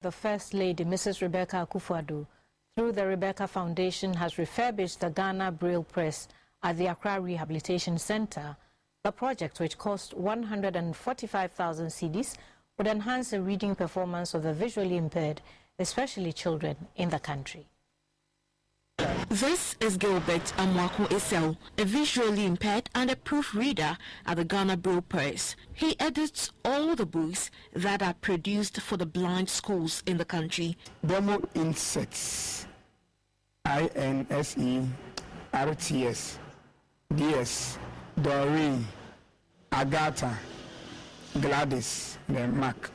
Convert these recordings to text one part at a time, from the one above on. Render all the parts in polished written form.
The First Lady, Mrs. Rebecca Akufo-Addo, through the Rebecca Foundation, has refurbished the Ghana Braille Press at the Accra Rehabilitation Center. The project, which cost 145,000 Cedis, would enhance the reading performance of the visually impaired, especially children in the country. This is Gilbert Amwako Esel, a visually impaired and a proofreader at the Ghana Braille Press. He edits all the books that are produced for the blind schools in the country. Demo insets, INSE, RTS, DS, Doreen, Agatha, Gladys, then Mac.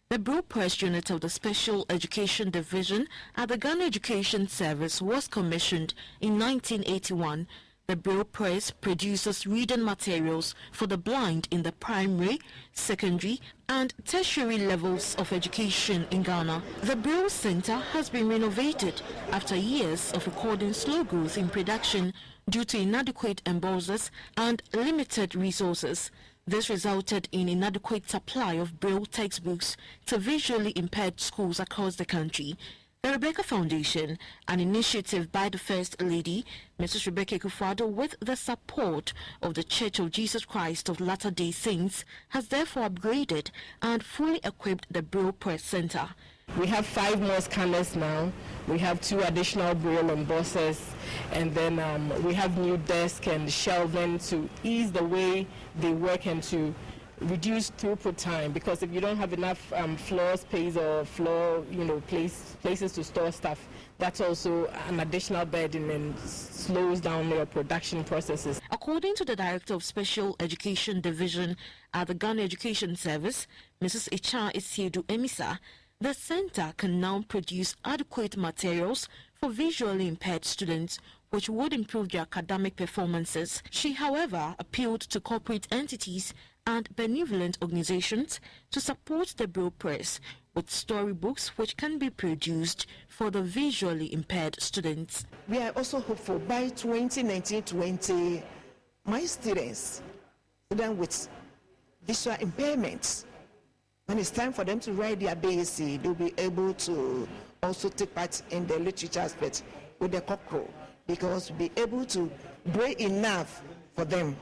The Braille Press unit of the Special Education Division at the Ghana Education Service was commissioned in 1981. The Braille Press produces reading materials for the blind in the primary, secondary and tertiary levels of education in Ghana. The Braille Center has been renovated after years of recording slow growth in production due to inadequate embossers and limited resources. This resulted in inadequate supply of Braille textbooks to visually impaired schools across the country. The Rebecca Foundation, an initiative by the First Lady, Mrs. Rebecca Akufo-Addo, with the support of the Church of Jesus Christ of Latter-day Saints, has therefore upgraded and fully equipped the Braille Press Center. We have 5 more scanners now. We have 2 additional Braille embossers, and then we have new desk and shelving to ease the way they work and to reduce throughput time, because if you don't have enough floor space or places to store stuff, that's also an additional burden and slows down your production processes. According to the Director of Special Education Division at the Ghana Education Service, Mrs. Icha Isiedu Emisa, the center can now produce adequate materials for visually impaired students, which would improve their academic performances. She, however, appealed to corporate entities and benevolent organizations to support the Braille Press with storybooks which can be produced for the visually impaired students. We are also hopeful by 2019-20, my students with visual impairments, when it's time for them to write their BSc, they'll be able to also take part in the literature aspect with the cockerel, because we'll be able to braille enough for them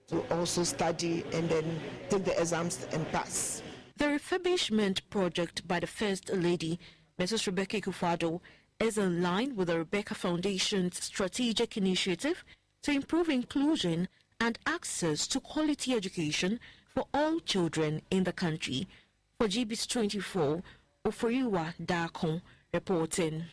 to also study and then take the exams and pass. The refurbishment project by the First Lady, Mrs. Rebecca Akufo-Addo, is in line with the Rebecca Foundation's strategic initiative to improve inclusion and access to quality education for all children in the country. For GBS 24, Oforiwa Dakon reporting.